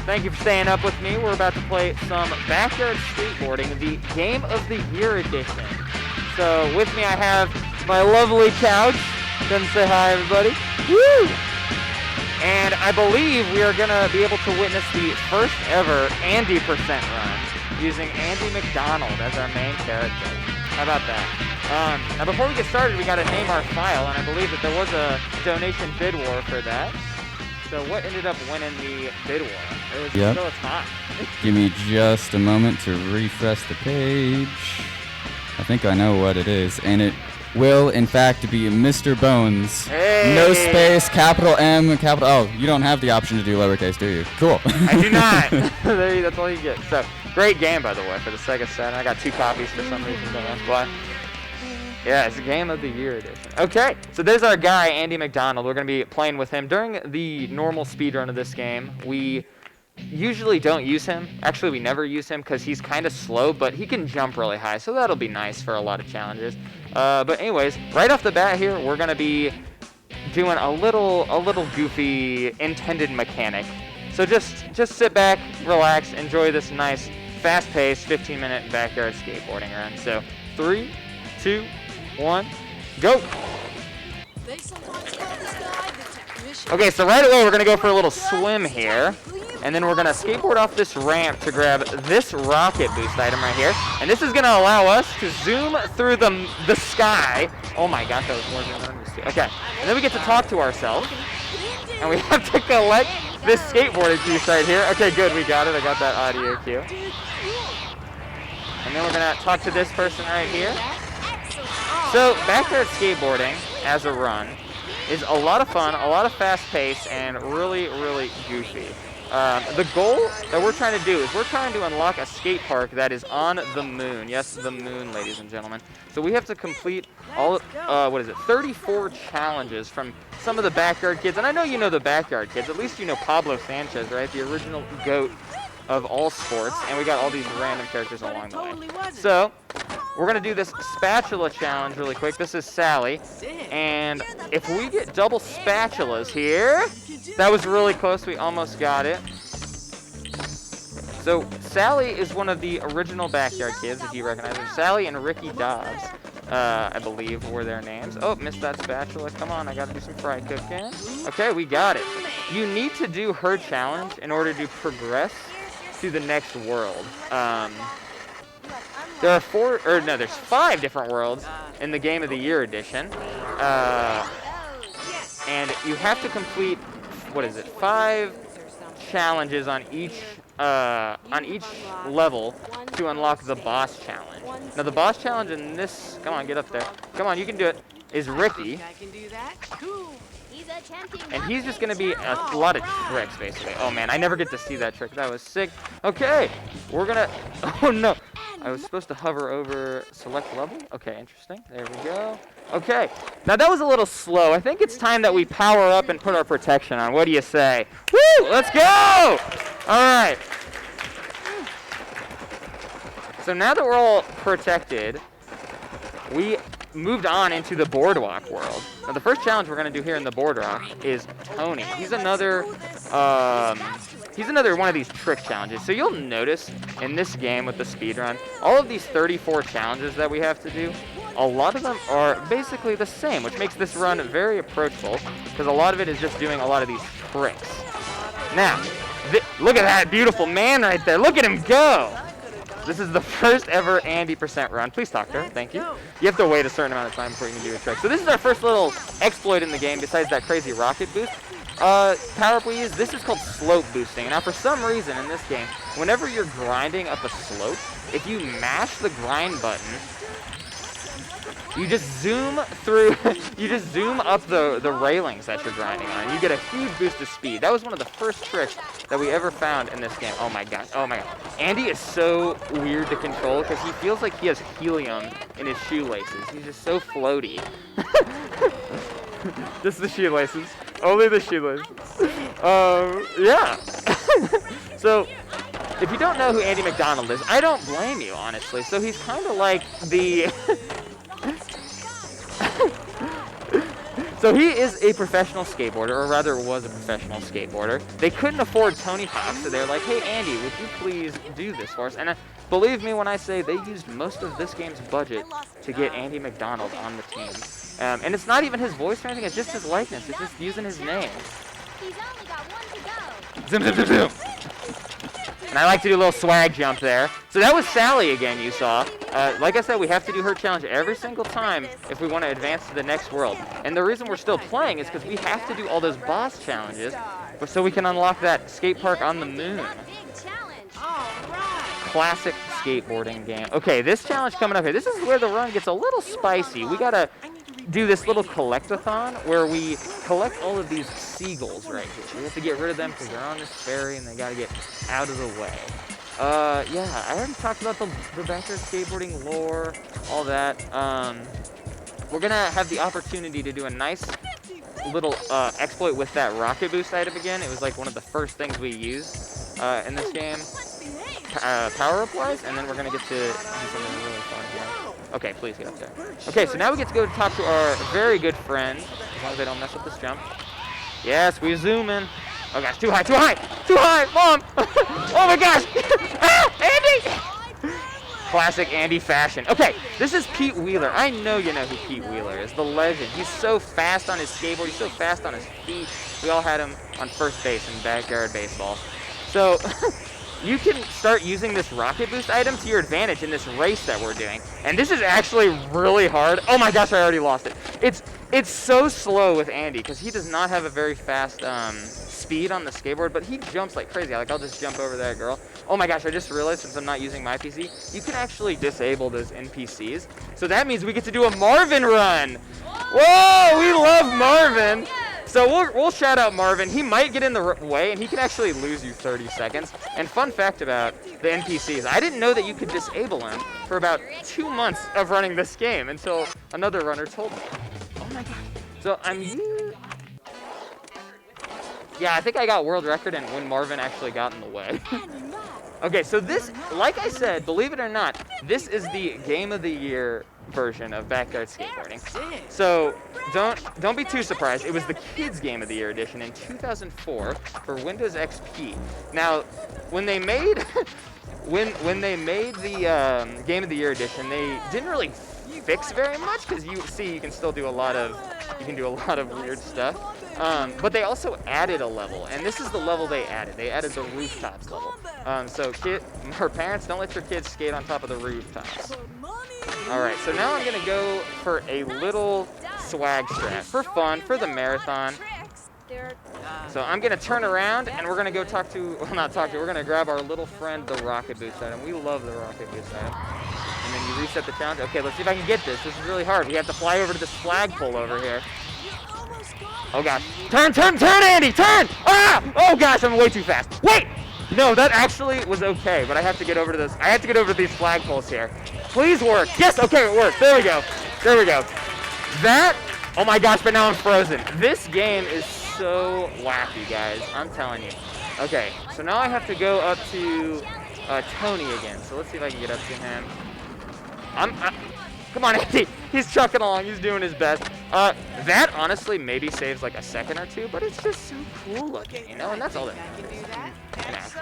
Thank you for staying up with me. We're about to play some backyard skateboarding, the Game of the Year edition. So with me I have my lovely couch. Come say hi, everybody. Woo! And I believe we are going to be able to witness the first ever Andy percent run using Andy McDonald as our main character. How about that? Now before we get started, we got to name our file, and I believe that there was a donation bid war for that. So what ended up winning the bid war? It was still a tie. Give me just a moment to refresh the page. I think I know what it is, and it will, in fact, be Mr. Bones. Hey. No space, capital M, capital... Oh, you don't have the option to do lowercase, do you? Cool. I do not. That's all you get. So, great game, by the way, for the Sega Saturn. I got 2 copies for some reason, don't know why. Yeah, it's Game of the Year edition. Okay, so there's our guy, Andy McDonald. We're going to be playing with him. During the normal speedrun of this game, we usually don't use him. Actually, we never use him because he's kind of slow, but he can jump really high, so that'll be nice for a lot of challenges. But anyways, right off the bat here, we're going to be doing a little goofy intended mechanic. So just sit back, relax, enjoy this nice, fast-paced 15-minute backyard skateboarding run. So 3, 2, 1, go! Okay, so right away we're going to go for a little swim here. And then we're going to skateboard off this ramp to grab this rocket boost item right here. And this is going to allow us to zoom through the sky. Oh my gosh, that was more than I'm used to. Okay, and then we get to talk to ourselves. And we have to collect this skateboarding piece right here. Okay, good, we got it. I got that audio cue. And then we're going to talk to this person right here. So, backyard skateboarding as a run is a lot of fun, a lot of fast pace, and really, really goofy. The goal that we're trying to do is we're trying to unlock a skate park that is on the moon. Yes, the moon, ladies and gentlemen. So we have to complete all, 34 challenges from some of the backyard kids. And I know you know the backyard kids. At least you know Pablo Sanchez, right? The original GOAT of all sports. And we got all these random characters along the way. So we're going to do this spatula challenge really quick. This is Sally. And if we get double spatulas here, that was really close. We almost got it. So Sally is one of the original backyard kids, if you recognize them. Sally and Ricky Dobbs, I believe, were their names. Oh, missed that spatula. Come on, I got to do some fry cooking. Okay, we got it. You need to do her challenge in order to progress to the next world. There's 5 different worlds in the Game of the Year edition. And you have to complete, 5 challenges on each level to unlock the boss challenge. Now the boss challenge in this, come on, get up there. Come on, you can do it, is Ricky. And he's just going to be a lot of tricks, basically. Oh man, I never get to see that trick. That was sick. Okay, we're going to, oh no. I was supposed to hover over select level. Okay, interesting. There we go. Okay, now that was a little slow. I think it's time that we power up and put our protection on. What do you say? Woo! Let's go! All right. So now that we're all protected, we moved on into the boardwalk world. Now the first challenge we're going to do here in the boardwalk is Tony. He's another one of these trick challenges. So you'll notice in this game with the speedrun, all of these 34 challenges that we have to do, a lot of them are basically the same, which makes this run very approachable because a lot of it is just doing a lot of these tricks. Now, look at that beautiful man right there. Look at him go. This is the first ever Andy percent run. Please talk to her. Thank you. You have to wait a certain amount of time before you can do a trick. So this is our first little exploit in the game besides that crazy rocket boost. Power-up we use, this is called slope boosting. Now for some reason in this game, whenever you're grinding up a slope, if you mash the grind button, you just zoom through, you just zoom up the railings that you're grinding on, and you get a huge boost of speed. That was one of the first tricks that we ever found in this game. Oh my gosh, oh my god. Andy is so weird to control because he feels like he has helium in his shoelaces. He's just so floaty. Just the shoelaces. Only the shoelaces. Yeah. So, if you don't know who Andy McDonald is, I don't blame you, honestly. So he's kind of like the... So he is a professional skateboarder, or rather was a professional skateboarder. They couldn't afford Tony Hawk, so they're like, hey, Andy, would you please do this for us? And believe me when I say they used most of this game's budget to get Andy McDonald on the team. And it's not even his voice or anything, it's just his likeness. It's just using his name. He's only got one to go. Zoom, zoom, zoom, zoom. And I like to do a little swag jump there. So that was Sally again, you saw. Like I said, we have to do her challenge every single time if we want to advance to the next world. And the reason we're still playing is because we have to do all those boss challenges so we can unlock that skate park on the moon. Big challenge. All right. Classic skateboarding game. Okay, this challenge coming up here. This is where the run gets a little spicy. We gotta do this little collectathon where we collect all of these seagulls right here. We have to get rid of them because they're on this ferry and they gotta get out of the way. Yeah, I already talked about the backyard skateboarding lore, all that. We're gonna have the opportunity to do a nice little exploit with that rocket boost item again. It was like one of the first things we used in this game. Power up-wise, and then we're gonna get to do something really fun here. Okay, please get up there. Okay, so now we get to go talk to our very good friend, as long as I don't mess up this jump. Yes, we zoom in. Oh gosh, too high, too high, too high, Mom! Oh my gosh! Ah, Andy! Classic Andy fashion. Okay, this is Pete Wheeler. I know you know who Pete Wheeler is, the legend. He's so fast on his skateboard, he's so fast on his feet. We all had him on first base in backyard baseball. So, you can start using this rocket boost item to your advantage in this race that we're doing. And this is actually really hard. Oh my gosh, I already lost it. It's so slow with Andy because he does not have a very fast speed on the skateboard, but he jumps like crazy. Like, I'll just jump over that girl. Oh my gosh, I just realized since I'm not using my PC, you can actually disable those NPCs. So that means we get to do a Marvin run. Whoa, we love Marvin. So we'll shout out Marvin. He might get in the way, and he can actually lose you 30 seconds. And fun fact about the NPCs, I didn't know that you could disable them for about 2 months of running this game until another runner told me. Oh my god. So yeah, I think I got world record and when Marvin actually got in the way. Okay, so this, like I said, believe it or not, this is the Game of the Year version of backyard skateboarding. So don't be too surprised. It was the Kids Game of the Year edition in 2004 for Windows XP. Now, when they made when they made the Game of the Year edition, they didn't really fix very much because you can still do a lot of weird stuff. But they also added a level, and this is the level they added. They added the rooftops level. So her parents, don't let your kids skate on top of the rooftops. All right, so now I'm gonna go for a little swag strat for fun, for the marathon. So I'm gonna turn around and we're gonna go we're gonna grab our little friend, the rocket boost item. We love the rocket boost item. And then you reset the challenge. Okay, let's see if I can get this. This is really hard. We have to fly over to this flagpole over here. Oh gosh. Turn, Andy, turn! Ah! Oh gosh, I'm way too fast. Wait! No, that actually was okay, but I have to get over to this. I have to get over to these flagpoles here. Please work. Yes, okay, it worked. There we go. There we go. That, oh my gosh, but now I'm frozen. This game is so wacky, guys. I'm telling you. Okay, so now I have to go up to Tony again. So let's see if I can get up to him. Come on, Andy. He's trucking along. He's doing his best. That honestly maybe saves like a second or two, but it's just so cool looking, you know? And that's all that matters.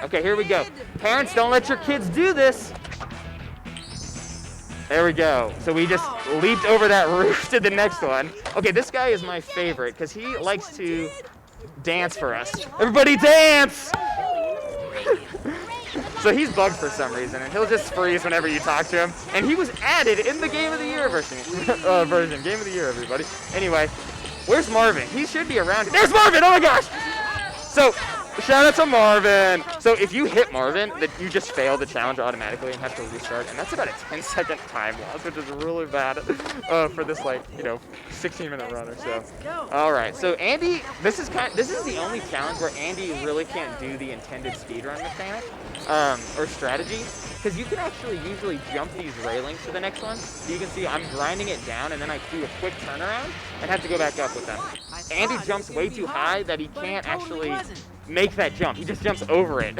Okay, here we go. Parents, don't let your kids do this. There we go. So we just leaped over that roof to the next one. Okay, this guy is my favorite because he likes to dance for us. Everybody dance! So he's bugged for some reason, and he'll just freeze whenever you talk to him. And he was added in the Game of the Year version. Game of the Year, everybody. Anyway, where's Marvin? He should be around. There's Marvin! Oh my gosh! So, shout out to Marvin. So if you hit Marvin, that you just fail the challenge automatically and have to restart. And that's about a 10-second time loss, which is really bad for this 16-minute run or so. All right, so Andy, this is the only challenge where Andy really can't do the intended speedrun mechanic or strategy, because you can actually usually jump these railings to the next one. So you can see I'm grinding it down, and then I do a quick turnaround and have to go back up with them. Andy jumps way too high that he can't actually make that jump. He just jumps over it.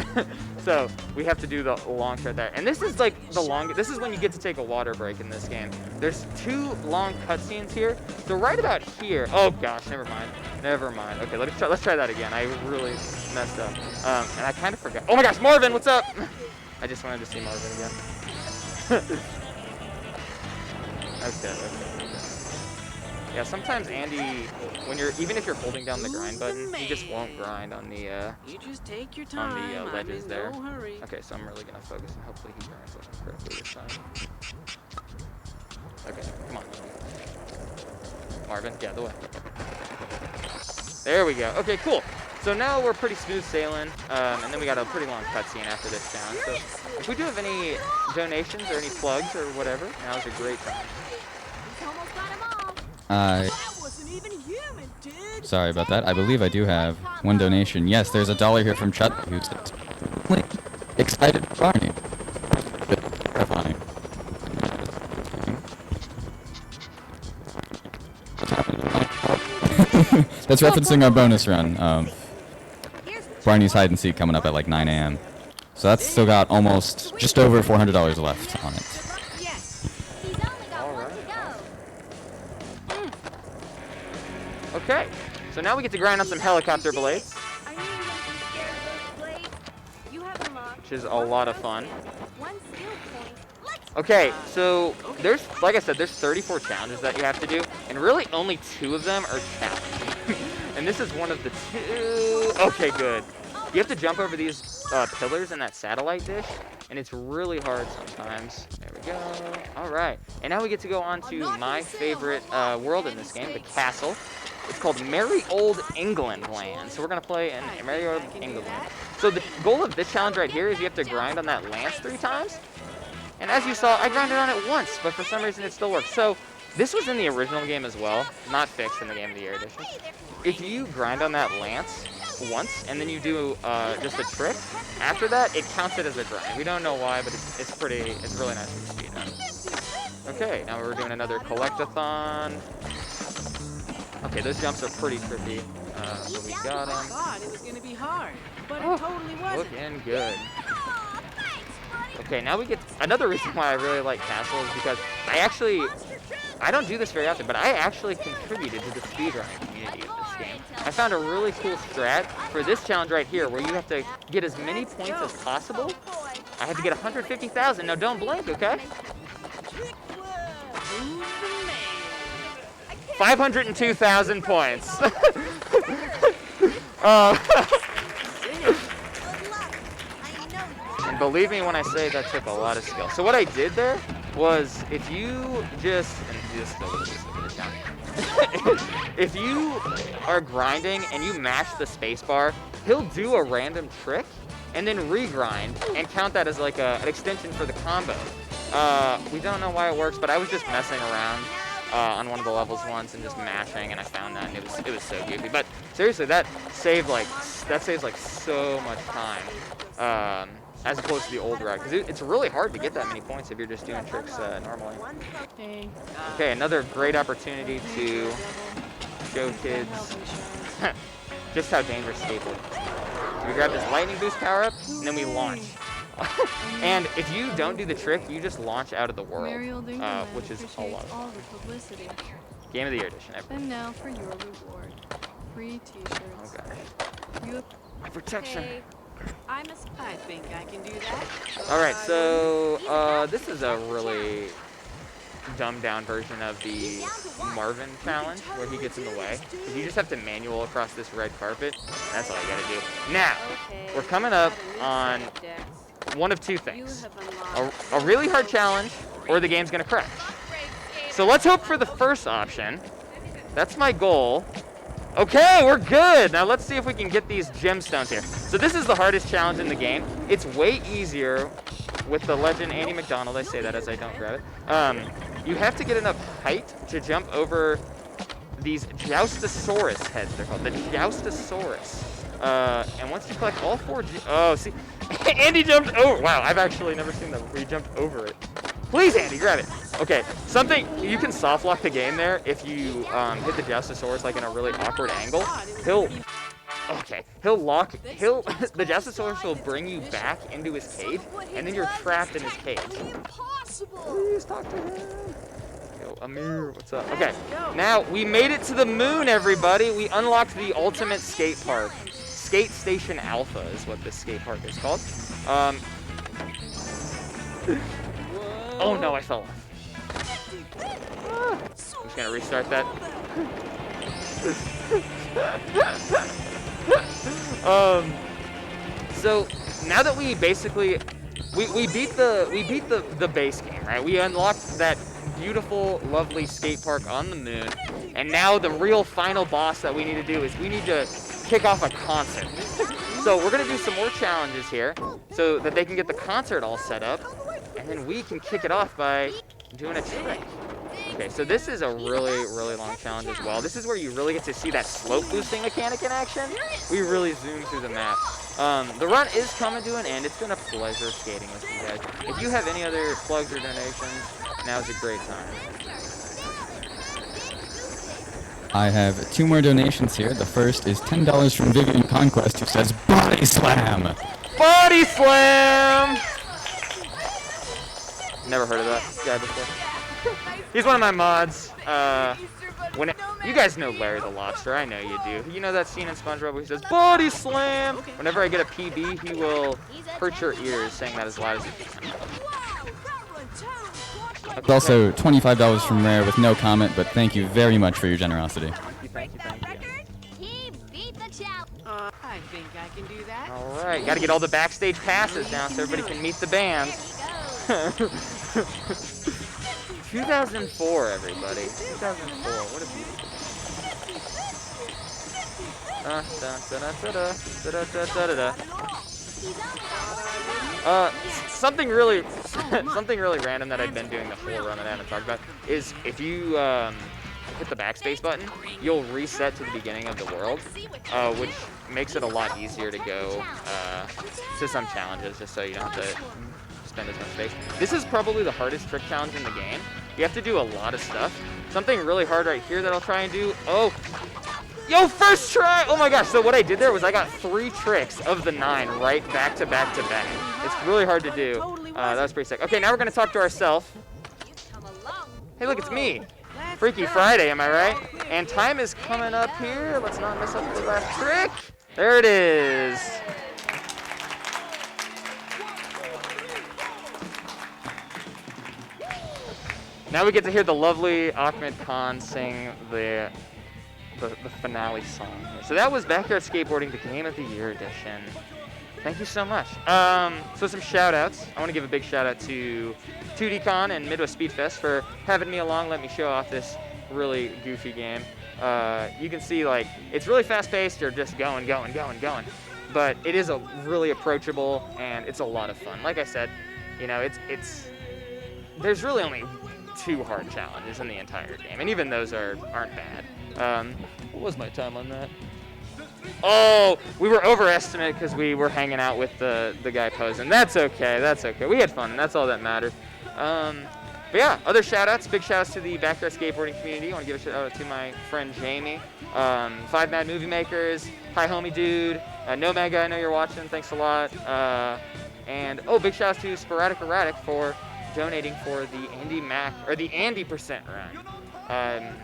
So we have to do the long shot there. And this is like the longest. This is when you get to take a water break in this game. There's 2 long cutscenes here. So right about here. Oh gosh, never mind. Never mind. Okay, let's try that again. I really messed up. And I kind of forgot. Oh my gosh, Marvin, what's up? I just wanted to see Marvin again. Okay. Yeah, sometimes Andy, even if you're holding down the grind button, he just won't grind on the You just take your time. on the ledges there. No hurry. Okay, so I'm really gonna focus and hopefully he grinds correctly this time. Okay, come on. Marvin, get out of the way. There we go. Okay, cool. So now we're pretty smooth sailing, and then we got a pretty long cutscene after this challenge. So if we do have any donations or any plugs or whatever, now's a great time. He's almost got 'em all. That wasn't even human, dude. Sorry about that. I believe I do have one donation. Yes, there's $1 here from Chet, who's excited for Barney. Terrifying. That's referencing our bonus run of Barney's hide and seek coming up at like 9 a.m. So that's still got almost just over $400 left on it. Yes. He's only got one to go. Okay, so now we get to grind on some helicopter blades, I knew you wouldn't be scared of those blades. You have them locked. which is a lot of fun. One skill point. Let's Okay, so there's, like I said, there's 34 challenges that you have to do, and really only 2 of them are challenging. And this is one of the 2. Okay, good. You have to jump over these pillars in that satellite dish, and it's really hard sometimes. There we go. All right, and now we get to go on to my favorite world in this game, the castle. It's called Merry Old England Land. So we're gonna play in Merry Old England Land. So the goal of this challenge right here is you have to grind on that lance 3 times. And as you saw, I grinded on it once, but for some reason it still works. So this was in the original game as well, not fixed in the Game of the Year edition. If you grind on that lance once and then you do just a trick, after that it counts it as a grind. We don't know why, but it's really nice to speed up. Okay, now we're doing another collect-a-thon. Okay, those jumps are pretty trippy. So we got I them. thought it was gonna be hard, but it totally wasn't. Looking good. Aw, thanks, buddy. Okay, now we get another reason why I really like Castle is because I don't do this very often, but I actually contributed to the speedrunning community of this game. I found a really cool strat for this challenge right here where you have to get as many points as possible. I had to get 150,000. Now don't blink, okay? 502,000 points. And believe me when I say that took a lot of skill. So what I did there was if you just, if you are grinding and you mash the spacebar, he'll do a random trick and then regrind and count that as like an extension for the combo. We don't know why it works, but I was just messing around on one of the levels once and just mashing, and I found that, and it was so goofy. But seriously, that saves like so much time as opposed to the old route, because it's really hard to get that many points if you're just doing tricks normally. Okay, another great opportunity to show kids just how dangerous skateboarding is. So we grab this lightning boost power up, and then we launch. And if you don't do the trick, you just launch out of the world, which is a lot of fun. All the publicity. Game of the Year edition. And now for your reward. Free t-shirts. Oh gosh. My protection. Hey, I'm a I think I can do that. All right, so this is a really dumbed down version of the Marvin challenge where he gets in the way. You just have to manual across this red carpet. That's all you gotta do. Now, we're coming up on one of 2 things. A really hard challenge, or the game's gonna crash. So let's hope for the first option. That's my goal. Okay, we're good. Now let's see if we can get these gemstones here. So this is the hardest challenge in the game. It's way easier with the legend Andy McDonald. I say that as I don't grab it. You have to get enough height to jump over these Joustosaurus heads, they're called. The Joustosaurus. And once you collect all 4 oh, see, Andy jumped over. Wow, I've actually never seen that where he jumped over it. Please, Andy, grab it. Okay, something, you can soft lock the game there if you hit the Justicesaurus like in a really awkward angle. The Justicesaurus will bring you back into his cage, and then you're trapped in his cage. Please talk to him. Yo, Amir, what's up? Okay, now we made it to the moon, everybody. We unlocked the ultimate skate park. Skate Station Alpha is what this skate park is called. Oh no, I fell off. I'm just gonna restart that. So now that we basically we beat the base game, right? We unlocked that beautiful, lovely skate park on the moon, and now the real final boss that we need to do is we need to kick off a concert. So we're gonna do some more challenges here so that they can get the concert all set up, and then we can kick it off by doing a trick. Okay, so this is a really, really long challenge as well. This is where you really get to see that slope boosting mechanic in action. We really zoom through the map. The run is coming to an end. It's been a pleasure skating with you guys. If you have any other plugs or donations, now's a great time. I have 2 more donations here. The first is $10 from Vivian Conquest, who says, "Body slam!" Body slam! Never heard of that guy before. He's one of my mods. You guys know Larry the Lobster. I know you do. You know that scene in SpongeBob where he says, "Body slam!" Whenever I get a PB, he will hurt your ears saying that as loud as he can. There's also $25 from Rare with no comment, but thank you very much for your generosity. Thank you. He beat the challenge. I think I can do that. All right, got to get all the backstage passes now so everybody can meet the band. 2004, everybody. 2004. What a something really random that I've been doing the whole run that I haven't talked about is if you hit the backspace button, you'll reset to the beginning of the world, which makes it a lot easier to go to some challenges, just so you don't have to spend as much space. This is probably the hardest trick challenge in the game. You have to do a lot of stuff. Something really hard right here that I'll try and do. Oh, yo, first try! Oh my gosh, so what I did there was I got 3 tricks of the 9 right back to back to back. It's really hard to do. That was pretty sick. Okay, now we're gonna talk to ourselves. Hey, look, it's me. Freaky Friday, am I right? And time is coming up here. Let's not mess up the last trick. There it is. Now we get to hear the lovely Ahmed Khan sing the finale song. So that was Backyard Skateboarding, the Game of the Year edition. Thank you so much. So some shout outs. I want to give a big shout out to 2DCon and Midwest Speed Fest for having me along, let me show off this really goofy game. You can see, like, it's really fast paced, you're just going. But it is a really approachable and it's a lot of fun. Like I said, you know, there's really only 2 hard challenges in the entire game, and even those aren't bad. What was my time on that? Oh, we were overestimated because we were hanging out with the guy posing. That's okay. We had fun, and that's all that mattered. But yeah, other shout-outs. Big shout-outs to the Backyard Skateboarding community. I want to give a shout-out to my friend Jamie. 5 Mad Movie Makers. Hi, homie dude. Nomega, I know you're watching. Thanks a lot. And, big shout-outs to Sporadic Erratic for donating for the Andy % run.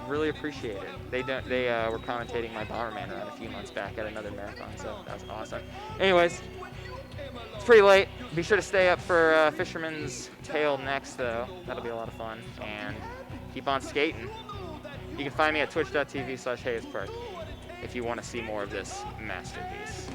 Really appreciate it. They were commentating my Bomberman run a few months back at another marathon, so that was awesome. Anyways, it's pretty late. Be sure to stay up for Fisherman's Tale next, though. That'll be a lot of fun. And keep on skating. You can find me at twitch.tv/heyitsperk if you want to see more of this masterpiece.